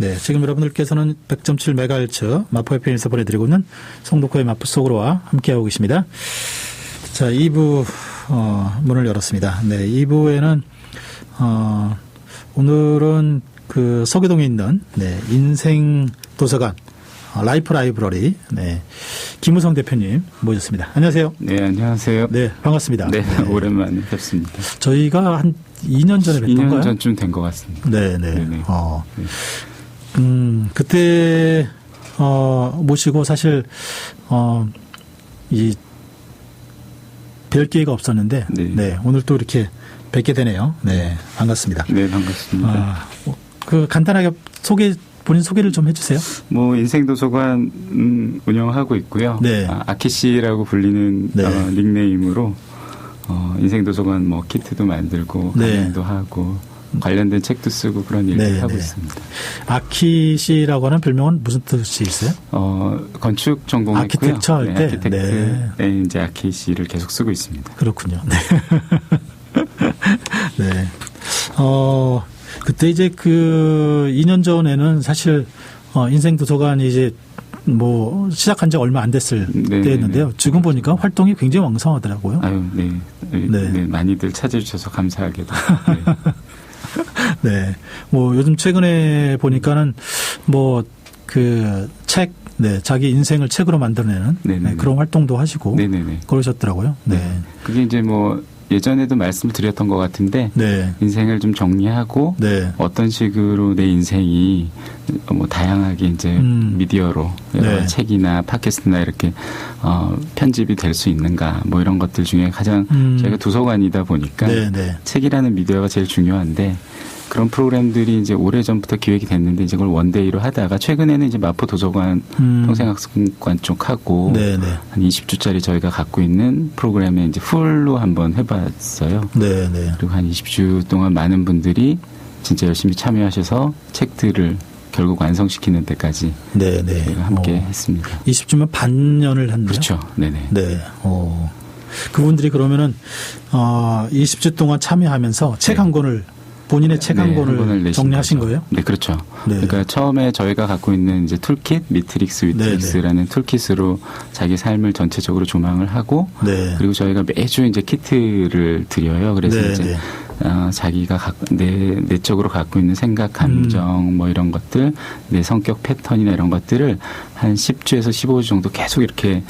네, 지금 여러분들께서는 100.7MHz 마포 FM에서 보내드리고 있는 송도코의 마포 속으로와 함께하고 계십니다. 자, 2부 문을 열었습니다. 네, 2부에는 오늘은 그 서교동에 있는 인생 도서관 라이프 라이브러리 김우성 대표님 모셨습니다. 안녕하세요. 네, 안녕하세요. 네, 반갑습니다. 네, 오랜만에 뵙습니다. 저희가 한 2년 전에 뵀던가요? 2년 전쯤 된 것 같습니다. 네. 네네. 그때 모시고 사실 뵐 기회가 없었는데 네, 오늘 또 이렇게 뵙게 되네요. 네, 반갑습니다. 네, 반갑습니다. 그 간단하게 본인 소개를 좀 해주세요. 인생도서관 운영하고 있고요. 네. 아키씨라고 불리는 닉네임으로 인생도서관 키트도 만들고 강연도 하고 관련된 책도 쓰고 그런 일을 하고 있습니다. 아키씨라고 하는 별명은 무슨 뜻이 있어요? 건축 전공했고요. 아키텍처 할 때? 아키텍트에 이제 아키씨를 계속 쓰고 있습니다. 그렇군요. 네. 네. 그때 이제 그 2년 전에는 사실 인생도서관이 이제 시작한 지 얼마 안 됐을 때였는데요. 지금 보니까 활동이 굉장히 왕성하더라고요. 아유, 네. 많이들 찾아주셔서 감사하게도. 네. 요즘 최근에 보니까는 자기 인생을 책으로 만들어내는 그런 활동도 하시고 그러셨더라고요. 네. 그게 이제 예전에도 말씀을 드렸던 것 같은데 인생을 좀 정리하고 어떤 식으로 내 인생이 다양하게 이제 미디어로 책이나 팟캐스트나 이렇게 편집이 될 수 있는가 이런 것들 중에 가장 저희가 도서관이다 보니까 책이라는 미디어가 제일 중요한데 그런 프로그램들이 이제 오래전부터 기획이 됐는데 이제 그걸 원데이로 하다가 최근에는 이제 마포 도서관 평생학습관 쪽하고 한 20주짜리 저희가 갖고 있는 프로그램에 이제 풀로 한번 해봤어요. 그리고 한 20주 동안 많은 분들이 진짜 열심히 참여하셔서 책들을 결국 완성시키는 데까지 저희가 함께 했습니다. 20주면 반년을 했네요. 그렇죠. 네네. 네. 그분들이 그러면은 20주 동안 참여하면서 책 한 권을 본인의 책 한 권을 정리하신 거예요? 네, 그렇죠. 그러니까 처음에 저희가 갖고 있는 이제 툴킷, 미트릭스, 위트릭스라는 툴킷으로 자기 삶을 전체적으로 조망을 하고 그리고 저희가 매주 이제 키트를 드려요. 그래서 이제 자기가 내적으로 갖고 있는 생각, 감정 이런 것들, 내 성격 패턴이나 이런 것들을 한 10주에서 15주 정도 계속 이렇게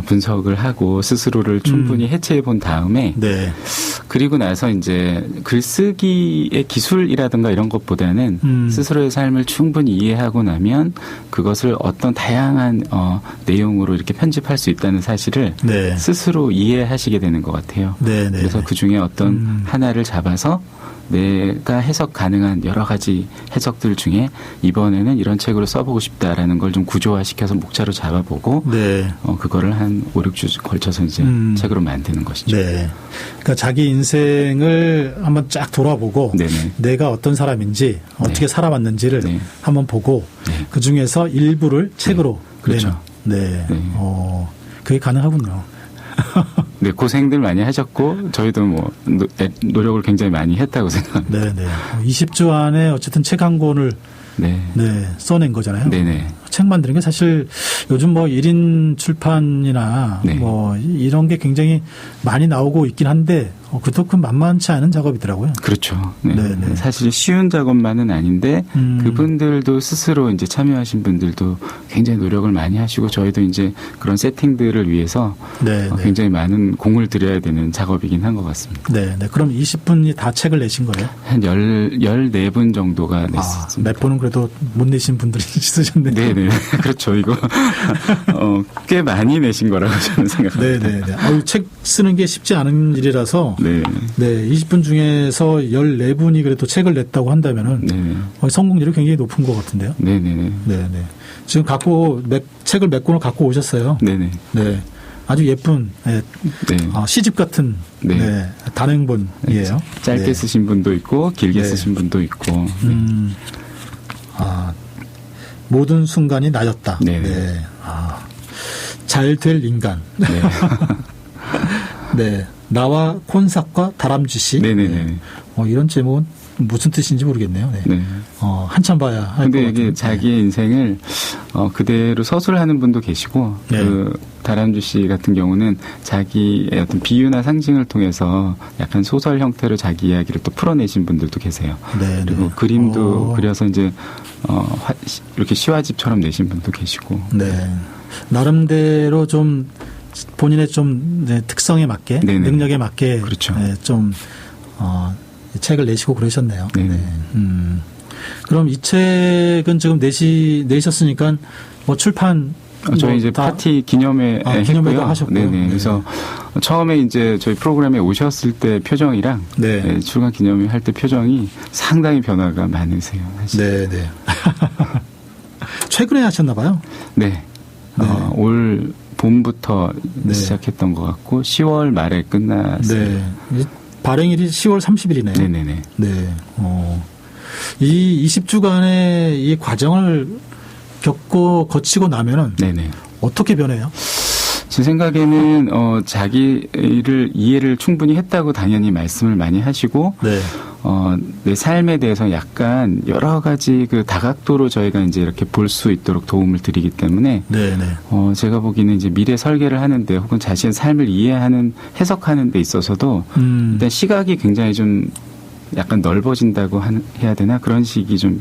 분석을 하고 스스로를 충분히 해체해 본 다음에 그리고 나서 이제 글쓰기의 기술이라든가 이런 것보다는 스스로의 삶을 충분히 이해하고 나면 그것을 어떤 다양한 내용으로 이렇게 편집할 수 있다는 사실을 스스로 이해하시게 되는 것 같아요. 그래서 그중에 어떤 하나를 잡아서 내가 해석 가능한 여러 가지 해석들 중에 이번에는 이런 책으로 써보고 싶다라는 걸 좀 구조화시켜서 목차로 잡아보고 그거를 한 5, 6주 걸쳐서 이제 책으로 만드는 것이죠. 그러니까 자기 인생을 한번 쫙 돌아보고 내가 어떤 사람인지 어떻게 살아왔는지를 한번 보고 그중에서 일부를 책으로 내는. 그게 가능하군요. 네, 고생들 많이 하셨고 저희도 노력을 굉장히 많이 했다고 생각합니다. 20주 안에 어쨌든 책 한 권을 써낸 거잖아요. 책 만드는 게 사실 요즘 1인 출판이나 이런 게 굉장히 많이 나오고 있긴 한데 그것도 만만치 않은 작업이더라고요. 그렇죠. 사실 쉬운 작업만은 아닌데 그분들도 스스로 이제 참여하신 분들도 굉장히 노력을 많이 하시고 저희도 이제 그런 세팅들을 위해서 굉장히 많은 공을 들여야 되는 작업이긴 한 것 같습니다. 그럼 20분이 다 책을 내신 거예요? 한 14분 정도가 냈습니다. 몇 분은 그래도 못 내신 분들이 있으셨네요. 그렇죠. 이거 꽤 많이 내신 거라고 저는 생각합니다. 책 쓰는 게 쉽지 않은 일이라서 20분 중에서 14분이 그래도 책을 냈다고 한다면은 성공률이 굉장히 높은 것 같은데요. 지금 책을 몇 권을 갖고 오셨어요. 아주 예쁜 시집 같은 단행본이에요. 짧게 쓰신 분도 있고 길게 쓰신 분도 있고. 모든 순간이 나였다. 잘 될 인간. 나와 콘삭과 다람쥐 씨. 이런 제목은 무슨 뜻인지 모르겠네요. 네. 네. 한참 봐야 할 것 같아요. 근데 이게 자기의 인생을 그대로 서술하는 분도 계시고 네. 그 다람쥐 씨 같은 경우는 자기의 어떤 비유나 상징을 통해서 약간 소설 형태로 자기 이야기를 또 풀어내신 분들도 계세요. 네, 그리고 네. 그림도 그려서 이제 이렇게 시화집처럼 내신 분도 계시고. 네. 나름대로 좀 본인의 좀 특성에 맞게 네네. 능력에 맞게 그렇죠. 네, 좀 책을 내시고 그러셨네요. 네네. 네. 그럼 이 책은 지금 내셨으니까 뭐 출판 저희 이제 파티 기념회 기념회도 하셨고요. 네네. 네. 그래서 처음에 이제 저희 프로그램에 오셨을 때 표정이랑 네. 출간 기념회 할 때 표정이 상당히 변화가 많으세요. 사실. 네, 네. 최근에 하셨나 봐요. 네. 네. 올 봄부터 네. 시작했던 것 같고 10월 말에 끝났어요. 네. 발행일이 10월 30일이네요. 네네네. 네. 이 20주간의 이 과정을 거치고 나면은 네네. 어떻게 변해요? 제 생각에는 자기를 이해를 충분히 했다고 당연히 말씀을 많이 하시고 네. 내 삶에 대해서 약간 여러 가지 그 다각도로 저희가 이제 이렇게 볼 수 있도록 도움을 드리기 때문에 네, 네. 제가 보기에는 이제 미래 설계를 하는데 혹은 자신의 삶을 이해하는 해석하는 데 있어서도 일단 시각이 굉장히 좀 약간 넓어진다고 해야 되나 그런 식이 좀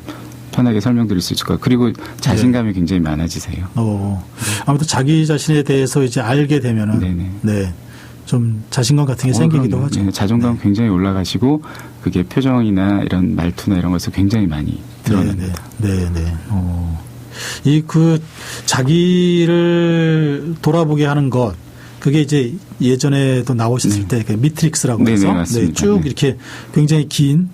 편하게 설명드릴 수 있을 것 같아요. 그리고 자신감이 굉장히 많아지세요. 아무튼 자기 자신에 대해서 이제 알게 되면은 네네. 네. 좀 자신감 같은 게 생기기도 그럼요. 하죠. 네, 자존감 굉장히 올라가시고 그게 표정이나 이런 말투나 이런 것에서 굉장히 많이 드러납니다. 네, 네. 이 자기를 돌아보게 하는 것 그게 이제 예전에도 나오셨을 때 그 미트릭스라고 해서 맞습니다. 쭉 이렇게 굉장히 긴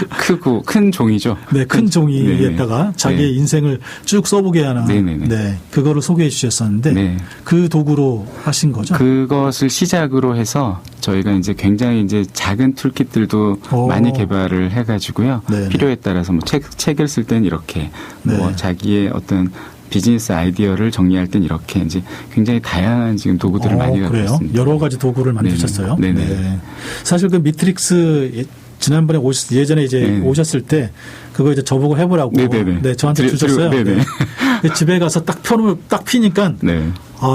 크고 큰 종이죠. 네, 큰 종이에다가 자기의 인생을 쭉 써보게 하는 그거를 소개해 주셨었는데 그 도구로 하신 거죠? 그것을 시작으로 해서 저희가 이제 굉장히 이제 작은 툴킷들도 많이 개발을 해가지고요. 필요에 따라서 뭐 책을 쓸 때는 이렇게 뭐 자기의 어떤 비즈니스 아이디어를 정리할 땐 이렇게 이제 굉장히 다양한 지금 도구들을 많이 갖고 있습니다. 여러 가지 도구를 만드셨어요. 네네. 네. 사실 그 미트릭스 지난번에 예전에 이제 오셨을 때 그거 이제 저보고 해보라고 네, 저한테 주셨어요. 네네. 네. 집에 가서 딱 피니까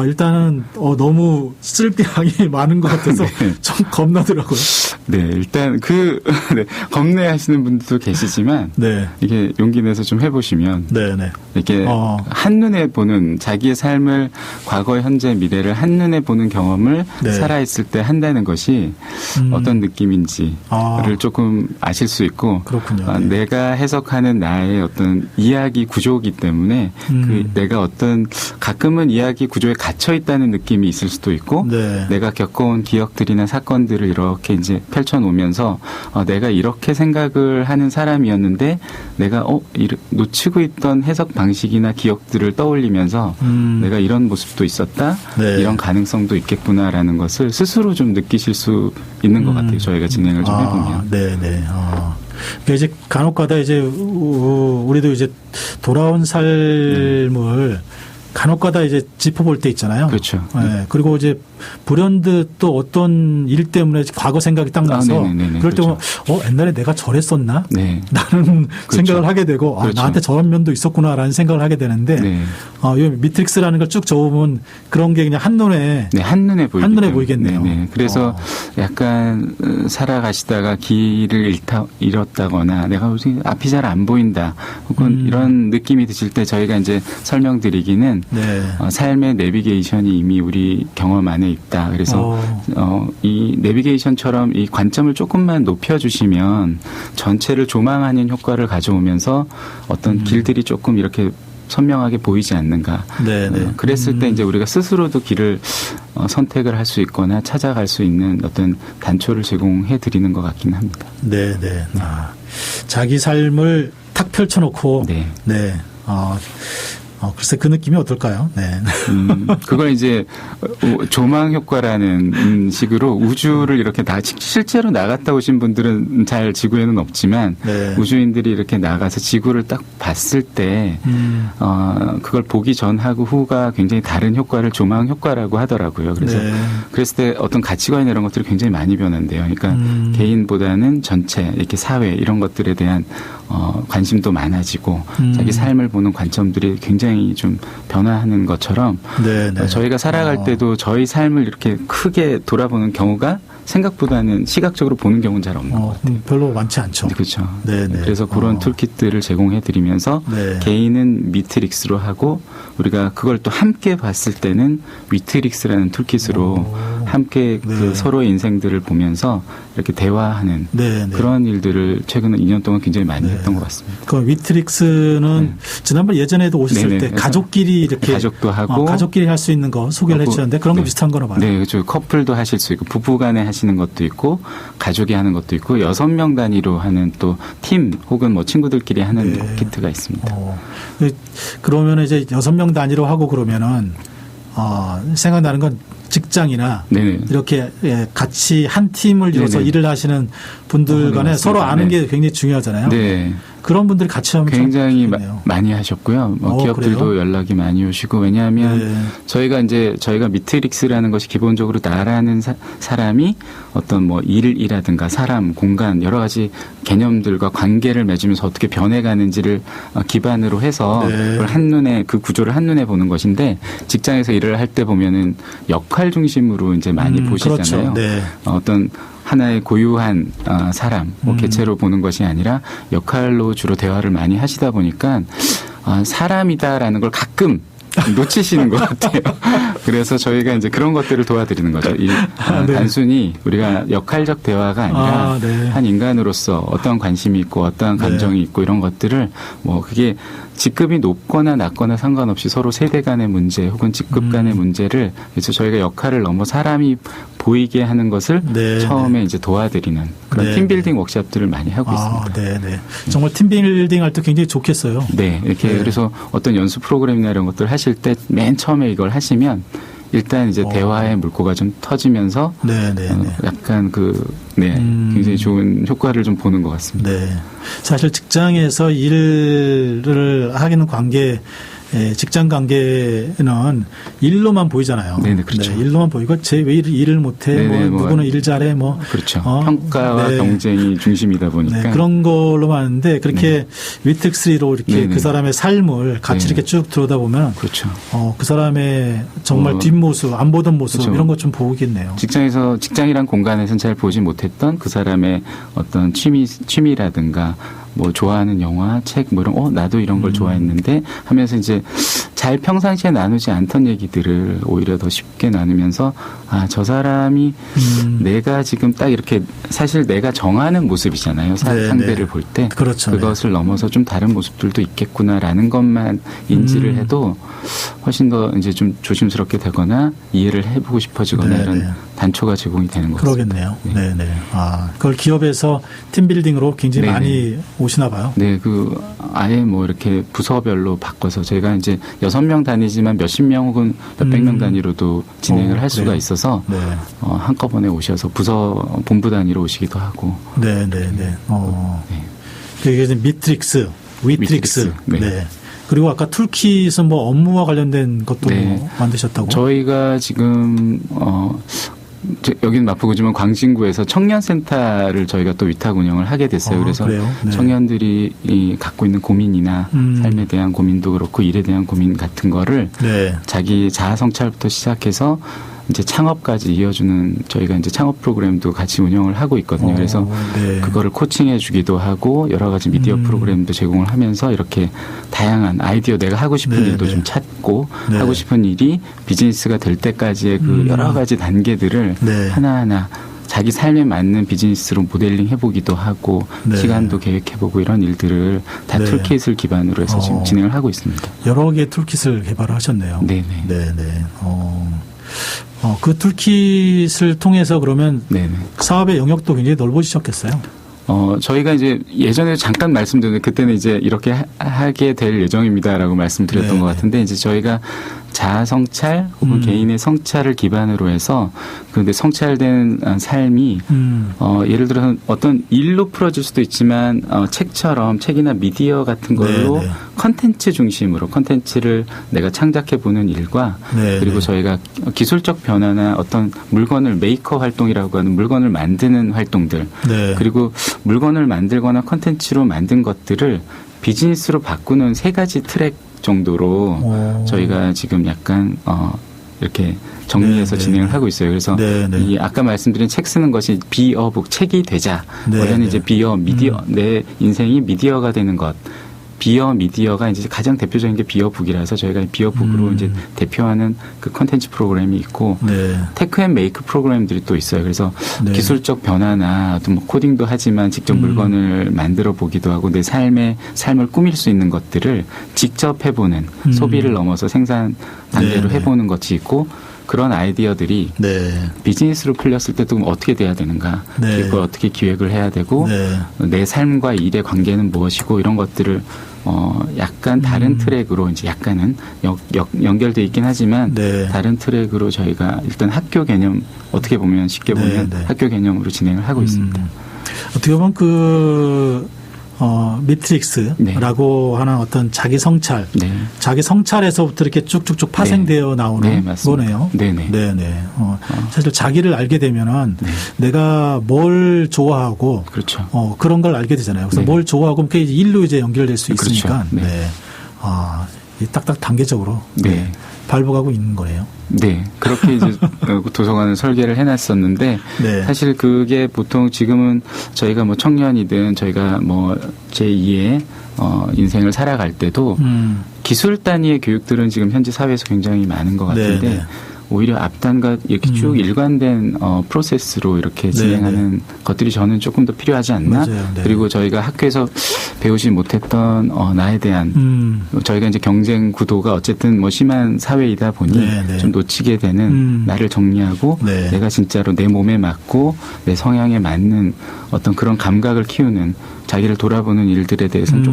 일단은 너무 쓸데량이 많은 것 같아서 좀 겁나더라고요. 네, 일단 겁내하시는 분들도 계시지만 이게 용기 내서 좀 해보시면 이렇게 한눈에 보는 자기의 삶을 과거, 현재, 미래를 한눈에 보는 경험을 살아있을 때 한다는 것이 어떤 느낌인지를 조금 아실 수 있고 그렇군요. 내가 해석하는 나의 어떤 이야기 구조이기 때문에 내가 어떤 가끔은 이야기 구조에 갇혀 있다는 느낌이 있을 수도 있고 내가 겪어온 기억들이나 사건들을 이렇게 이제 펼쳐놓으면서 내가 이렇게 생각을 하는 사람이었는데 내가 놓치고 있던 해석 방식이나 기억들을 떠올리면서 내가 이런 모습도 있었다 이런 가능성도 있겠구나라는 것을 스스로 좀 느끼실 수 있는 것 같아요. 저희가 진행을 좀 해보면. 네네. 그러니까 이제 간혹가다 이제 우리도 이제 돌아온 삶을 간혹가다 이제 짚어볼 때 있잖아요. 그렇죠. 네. 그리고 이제 불현듯 또 어떤 일 때문에 과거 생각이 딱 나서 그럴 때 보면 옛날에 내가 저랬었나? 라는 생각을 하게 되고 나한테 저런 면도 있었구나라는 생각을 하게 되는데 이 미트릭스라는 걸 쭉 적으면 그런 게 그냥 한눈에 보이겠네요. 그래서 약간 살아가시다가 길을 잃었다거나 내가 무슨 앞이 잘 안 보인다 혹은 이런 느낌이 드실 때 저희가 이제 설명드리기는 삶의 내비게이션이 이미 우리 경험 안에 있다. 그래서 이 내비게이션처럼 이 관점을 조금만 높여주시면 전체를 조망하는 효과를 가져오면서 어떤 길들이 조금 이렇게 선명하게 보이지 않는가. 그랬을 때 이제 우리가 스스로도 길을 선택을 할 수 있거나 찾아갈 수 있는 어떤 단초를 제공해 드리는 것 같긴 합니다. 자기 삶을 탁 펼쳐놓고 글쎄 그 느낌이 어떨까요? 네. 그걸 이제 조망 효과라는 식으로 우주를 이렇게 실제로 나갔다 오신 분들은 잘 지구에는 없지만 네. 우주인들이 이렇게 나가서 지구를 딱 봤을 때 그걸 보기 전하고 후가 굉장히 다른 효과를 조망 효과라고 하더라고요. 그래서 네. 그랬을 때 어떤 가치관이나 이런 것들이 굉장히 많이 변한대요. 그러니까 개인보다는 전체 이렇게 사회 이런 것들에 대한 관심도 많아지고 자기 삶을 보는 관점들이 굉장히 좀 변화하는 것처럼 네네. 저희가 살아갈 때도 저희 삶을 이렇게 크게 돌아보는 경우가 생각보다는 시각적으로 보는 경우는 잘 없는 것 같아요. 별로 많지 않죠. 그렇죠. 네네. 그래서 그런 툴킷들을 제공해드리면서 네. 개인은 미트릭스로 하고 우리가 그걸 또 함께 봤을 때는 위트릭스라는 툴킷으로 함께 네. 그 서로의 인생들을 보면서 이렇게 대화하는 네네. 그런 일들을 최근 2년 동안 굉장히 많이 네. 했던 것 같습니다. 그 위트릭스는 네. 지난번 예전에도 오셨을 네네. 때 가족끼리 이렇게 가족도 하고 가족끼리 할 수 있는 거 소개를 해주셨는데 그런 거 네. 비슷한 거나 봐요. 네, 그렇죠. 커플도 하실 수 있고 부부간에 하시는 것도 있고 가족이 하는 것도 있고 6명 단위로 하는 또 팀 혹은 뭐 친구들끼리 하는 네. 키트가 있습니다. 그러면 이제 6명 단위로 하고 그러면은 생각나는 건 직장이나 네네. 이렇게 같이 한 팀을 이뤄서 네네. 일을 하시는 분들 간에 서로 아는 게 굉장히 중요하잖아요. 네. 그런 분들이 같이 하면 굉장히 많이 하셨고요. 기업들도 그래요? 연락이 많이 오시고 왜냐하면 네. 저희가 미트릭스라는 것이 기본적으로 나라는 사람이 어떤 뭐 일이라든가 사람, 공간 여러 가지 개념들과 관계를 맺으면서 어떻게 변해가는지를 기반으로 해서 네. 그걸 한눈에 그 구조를 한눈에 보는 것인데 직장에서 일을 할 때 보면은 역할 중심으로 이제 많이 보시잖아요. 그렇죠. 네. 어떤 하나의 고유한 사람, 개체로 보는 것이 아니라 역할로 주로 대화를 많이 하시다 보니까 사람이다라는 걸 가끔 놓치시는 것 같아요. 그래서 저희가 이제 그런 것들을 도와드리는 거죠. 네. 단순히 우리가 역할적 대화가 아니라 네. 한 인간으로서 어떤 관심이 있고 어떤 감정이 네. 있고 이런 것들을 뭐 그게 직급이 높거나 낮거나 상관없이 서로 세대 간의 문제 혹은 직급 간의 문제를 그래서 저희가 역할을 넘어 사람이 보이게 하는 것을 네, 처음에 네. 이제 도와드리는 그런 네, 팀빌딩 워크숍들을 많이 하고 있습니다. 네, 네. 정말 팀빌딩 할 때 굉장히 좋겠어요. 네, 이렇게 네. 그래서 어떤 연수 프로그램이나 이런 것들 하실 때 맨 처음에 이걸 하시면 일단 이제 대화의 물꼬가 좀 터지면서 네, 네, 네. 약간 굉장히 좋은 효과를 좀 보는 것 같습니다. 네, 사실 직장에서 일을 하기는 관계. 직장 관계는 일로만 보이잖아요. 네네, 그렇죠. 네, 일로만 보이고 쟤 왜 일을 못해? 네네, 누구는 일 잘해? 그렇죠. 평가와 네. 경쟁이 중심이다 보니까 네, 그런 걸로만 하는데 그렇게 위특스리로 이렇게 네네. 그 사람의 삶을 같이 이렇게 쭉 들여다보면 그렇죠. 그 사람의 정말 뒷모습, 안 보던 모습 그렇죠. 이런 것 좀 보겠네요. 직장이란 공간에서는 잘 보지 못했던 그 사람의 어떤 취미라든가 뭐 좋아하는 영화, 책 뭐 이런 나도 이런 걸 좋아했는데 하면서 이제 잘 평상시에 나누지 않던 얘기들을 오히려 더 쉽게 나누면서 저 사람이 내가 지금 딱 이렇게 사실 내가 정하는 모습이잖아요. 상대를 볼 때 그렇죠. 그것을 넘어서 좀 다른 모습들도 있겠구나라는 것만 인지를 해도 훨씬 더 이제 좀 조심스럽게 되거나 이해를 해보고 싶어지거나 이런 단초가 제공이 되는 것 같습니다. 그러겠네요. 네네. 그걸 기업에서 팀빌딩으로 굉장히 많이 오시나 봐요. 네, 아예 뭐 이렇게 부서별로 바꿔서 제가 이제 6명 단위지만 몇십 명 혹은 몇백 명 단위로도 진행을 할 수가 있어서 한꺼번에 오셔서 본부 단위로 오시기도 하고. 네네네. 그게 이제 미트릭스, 위트릭스. 네. 그리고 아까 툴킷은 뭐 업무와 관련된 것도 만드셨다고? 저희가 지금 여기는 마포구지만 광진구에서 청년센터를 저희가 또 위탁 운영을 하게 됐어요. 그래서 청년들이 갖고 있는 고민이나 삶에 대한 고민도 그렇고 일에 대한 고민 같은 거를 자기 자아 성찰부터 시작해서 이제 창업까지 이어주는 저희가 이제 창업 프로그램도 같이 운영을 하고 있거든요. 그래서 그거를 코칭해 주기도 하고 여러 가지 미디어 프로그램도 제공을 하면서 이렇게 다양한 아이디어 내가 하고 싶은 일도 좀 찾고 하고 싶은 일이 비즈니스가 될 때까지의 그 여러 가지 단계들을 하나하나 자기 삶에 맞는 비즈니스로 모델링 해보기도 하고 시간도 계획해보고 이런 일들을 다 툴킷을 기반으로 해서 지금 진행을 하고 있습니다. 여러 개의 툴킷을 개발하셨네요. 네네. 그 툴킷을 통해서 그러면 사업의 영역도 굉장히 넓어지셨겠어요? 저희가 이제 예전에 잠깐 말씀드렸는데 그때는 이제 이렇게 하게 될 예정입니다라고 말씀드렸던 네. 것 같은데 이제 저희가 자아 성찰 혹은 개인의 성찰을 기반으로 해서 그런데 성찰된 삶이 예를 들어서 어떤 일로 풀어질 수도 있지만 책처럼 책이나 미디어 같은 걸로 네. 컨텐츠 중심으로 컨텐츠를 내가 창작해 보는 일과 네. 그리고 네. 저희가 기술적 변화나 어떤 물건을 메이커 활동이라고 하는 물건을 만드는 활동들 네. 그리고 물건을 만들거나 컨텐츠로 만든 것들을 비즈니스로 바꾸는 3가지 트랙 정도로 저희가 지금 약간 이렇게 정리해서 네, 진행을 네. 하고 있어요. 그래서 네, 네. 이 아까 말씀드린 책 쓰는 것이 비어북 책이 되자. 네, 원래는 네. 이제 비어 미디어 내 인생이 미디어가 되는 것. 비어 미디어가 이제 가장 대표적인 게 비어북이라서 저희가 비어북으로 이제 대표하는 그 컨텐츠 프로그램이 있고 네. 테크 앤 메이크 프로그램들이 또 있어요. 그래서 네. 기술적 변화나 또 뭐 코딩도 하지만 직접 물건을 만들어 보기도 하고 내 삶을 꾸밀 수 있는 것들을 직접 해보는 소비를 넘어서 생산 단계로 네, 네. 해보는 것이 있고 그런 아이디어들이 네. 비즈니스로 풀렸을 때도 어떻게 돼야 되는가, 네. 그걸 어떻게 기획을 해야 되고 네. 내 삶과 일의 관계는 무엇이고 이런 것들을 약간 다른 트랙으로 이제 약간은 연결돼 있긴 하지만 네. 다른 트랙으로 저희가 일단 학교 개념 어떻게 보면 쉽게 보면 네. 학교 개념으로 진행을 하고 있습니다. 어떻게 보면 미트릭스라고 하는 어떤 자기 성찰, 네. 자기 성찰에서부터 이렇게 쭉쭉쭉 파생되어 나오는 네, 맞습니다. 거네요. 네네. 네네. 사실 자기를 알게 되면은 네. 내가 뭘 좋아하고 그렇죠. 그런 걸 알게 되잖아요. 그래서 네. 뭘 좋아하고 그게 이제 일로 이제 연결될 수 그렇죠. 있으니까. 네. 네. 이 딱딱 단계적으로 네. 밟아가고 있는 거네요. 네, 그렇게 이제 도서관을 설계를 해놨었는데 네. 사실 그게 보통 지금은 저희가 뭐 청년이든 저희가 뭐 제2의 인생을 살아갈 때도 기술 단위의 교육들은 지금 현재 사회에서 굉장히 많은 것 같은데 네. 오히려 앞단과 이렇게 쭉 일관된 프로세스로 이렇게 진행하는 네. 것들이 저는 조금 더 필요하지 않나. 맞아요. 네. 그리고 저희가 학교에서 배우지 못했던 나에 대한 저희가 이제 경쟁 구도가 어쨌든 뭐 심한 사회이다 보니 네. 좀 놓치게 되는 나를 정리하고 네. 내가 진짜로 내 몸에 맞고 내 성향에 맞는 어떤 그런 감각을 키우는 자기를 돌아보는 일들에 대해서는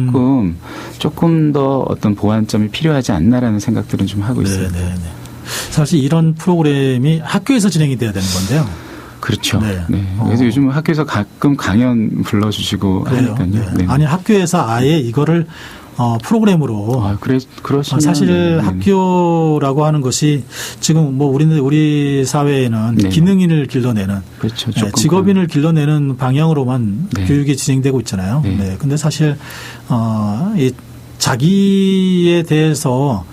조금 더 어떤 보완점이 필요하지 않나라는 생각들은 좀 하고 있습니다. 네. 사실 이런 프로그램이 학교에서 진행이 돼야 되는 건데요. 그렇죠. 네. 네. 그래서 요즘 학교에서 가끔 강연 불러주시고 하니까요. 네. 네. 아니 학교에서 아예 이거를 프로그램으로 그러시면 사실 학교라고 하는 것이 지금 뭐 우리 사회에는 네. 기능인을 길러내는 그렇죠. 직업인을 길러내는 방향으로만 네. 교육이 진행되고 있잖아요. 네. 네. 근데 사실 이 자기에 대해서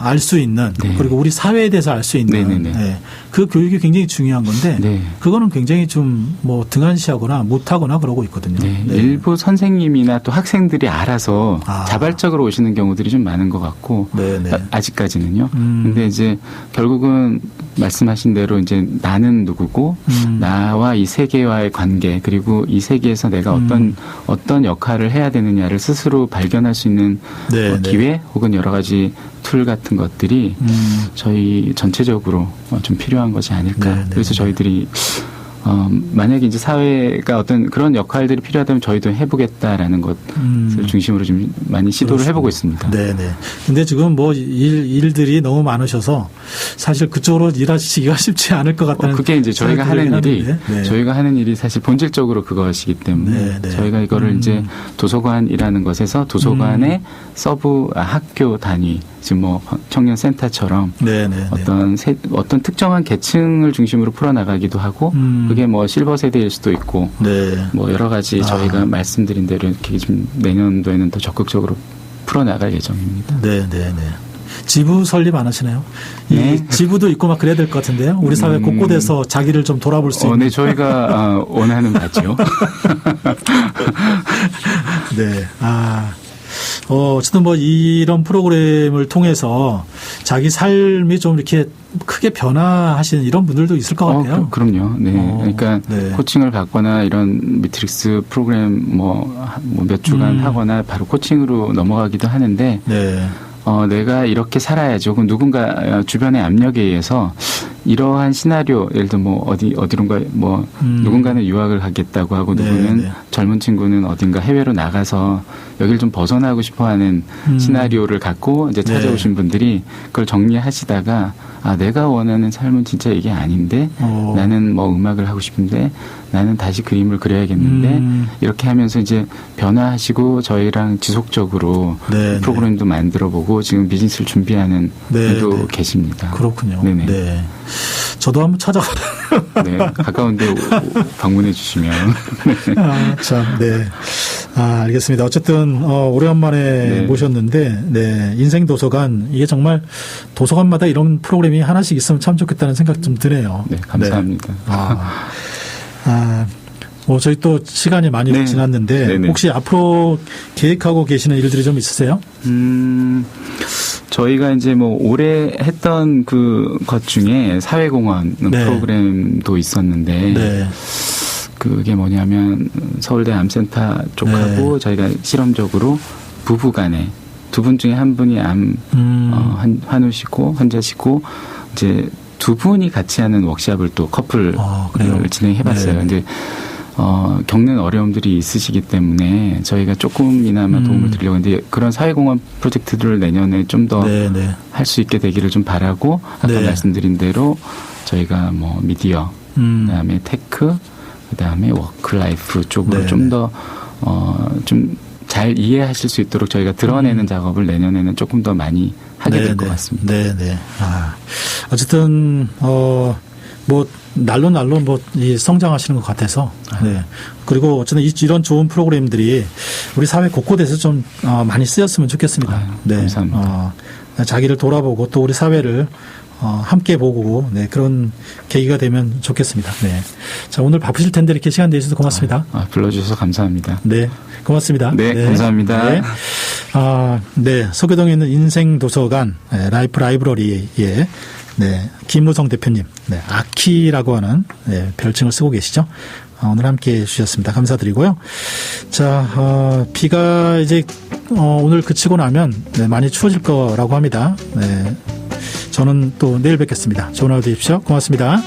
알 수 있는 네. 그리고 우리 사회에 대해서 알 수 있는 네. 그 교육이 굉장히 중요한 건데 네. 그거는 굉장히 좀 뭐 등한시하거나 못하거나 그러고 있거든요. 네. 네. 일부 선생님이나 또 학생들이 알아서 아. 자발적으로 오시는 경우들이 좀 많은 것 같고 네. 아직까지는요. 근데 이제 결국은 말씀하신 대로 이제 나는 누구고 나와 이 세계와의 관계 그리고 이 세계에서 내가 어떤 역할을 해야 되느냐를 스스로 발견할 수 있는 네. 기회 혹은 여러 가지 툴 같은 것들이 저희 전체적으로 좀 필요한 것이 아닐까. 네. 그래서 저희들이 만약에 이제 사회가 어떤 그런 역할들이 필요하다면 저희도 해보겠다라는 것을 중심으로 좀 많이 시도를 그렇습니다. 해보고 있습니다. 네네. 근데 지금 뭐 일들이 너무 많으셔서 사실 그쪽으로 일하시기가 쉽지 않을 것 같다는. 그게 이제 저희가 하는 일이 네. 저희가 하는 일이 사실 본질적으로 그것이기 때문에 네. 저희가 이거를 이제 도서관이라는 것에서 도서관의 서브 학교 단위 지금 뭐 청년 센터처럼 어떤 특정한 계층을 중심으로 풀어나가기도 하고 그게 뭐 실버 세대일 수도 있고 뭐 여러 가지 저희가 말씀드린 대로 이렇게 좀 내년도에는 더 적극적으로 풀어나갈 예정입니다. 네. 지부 설립 안 하시나요? 네. 이 지부도 있고 막 그래야 될 것 같은데요. 우리 사회 곳곳에서 자기를 좀 돌아볼 수 있는. 네, 저희가 원하는 바죠. 네. 어쨌든 뭐 이런 프로그램을 통해서 자기 삶이 좀 이렇게 크게 변화하시는 이런 분들도 있을 것 같아요. 그럼요. 네. 그러니까 코칭을 받거나 이런 미트릭스 프로그램 뭐 몇 주간 하거나 바로 코칭으로 넘어가기도 하는데 내가 이렇게 살아야죠. 그럼 누군가 주변의 압력에 의해서 이러한 시나리오, 예를 들어 뭐 어디론가 뭐 누군가는 유학을 가겠다고 하고 누구는 젊은 친구는 어딘가 해외로 나가서 여길 좀 벗어나고 싶어하는 시나리오를 갖고 이제 찾아오신 분들이 그걸 정리하시다가 아, 내가 원하는 삶은 진짜 이게 아닌데 나는 뭐 음악을 하고 싶은데 나는 다시 그림을 그려야겠는데 이렇게 하면서 이제 변화하시고 저희랑 지속적으로 프로그램도 만들어보고 지금 비즈니스를 준비하는 분도 계십니다. 그렇군요. 네네. 네. 저도 한번 찾아가. 네, 가까운데 방문해 주시면. 아, 참, 네. 아, 알겠습니다. 어쨌든 오래간만에 모셨는데, 네, 인생 도서관 이게 정말 도서관마다 이런 프로그램이 하나씩 있으면 참 좋겠다는 생각 좀 드네요. 네, 감사합니다. 뭐 저희 또 시간이 많이 지났는데 혹시 앞으로 계획하고 계시는 일들이 좀 있으세요? 저희가 이제 뭐 올해 했던 그 것 중에 사회공헌 프로그램도 있었는데 그게 뭐냐면 서울대 암센터 쪽하고 저희가 실험적으로 부부간에 두 분 중에 한 분이 환우시고 환자시고 이제 두 분이 같이 하는 워크숍을 또 커플을 진행해봤어요. 근데 겪는 어려움들이 있으시기 때문에 저희가 조금이나마 도움을 드리려고 하는데 그런 사회공헌 프로젝트들을 내년에 좀 더 할 수 있게 되기를 좀 바라고 아까 말씀드린 대로 저희가 뭐 미디어, 그다음에 테크, 그다음에 워크라이프 쪽으로 좀 더 좀 잘 이해하실 수 있도록 저희가 드러내는 작업을 내년에는 조금 더 많이 하게 될 것 같습니다. 네네. 어쨌든 뭐 날로 뭐 이 성장하시는 것 같아서 그리고 어쨌든 이런 좋은 프로그램들이 우리 사회 곳곳에서 좀 많이 쓰였으면 좋겠습니다. 감사합니다. 자기를 돌아보고 또 우리 사회를 함께 보고 그런 계기가 되면 좋겠습니다. 자, 오늘 바쁘실 텐데 이렇게 시간 내주셔서 고맙습니다. 불러주셔서 감사합니다. 네, 고맙습니다. 감사합니다. 서교동에 있는 인생도서관 라이프 라이브러리에 김무성 대표님, 아키라고 하는 별칭을 쓰고 계시죠. 오늘 함께 해주셨습니다. 감사드리고요. 자, 비가 이제 오늘 그치고 나면 많이 추워질 거라고 합니다. 저는 또 내일 뵙겠습니다. 좋은 하루 되십시오. 고맙습니다.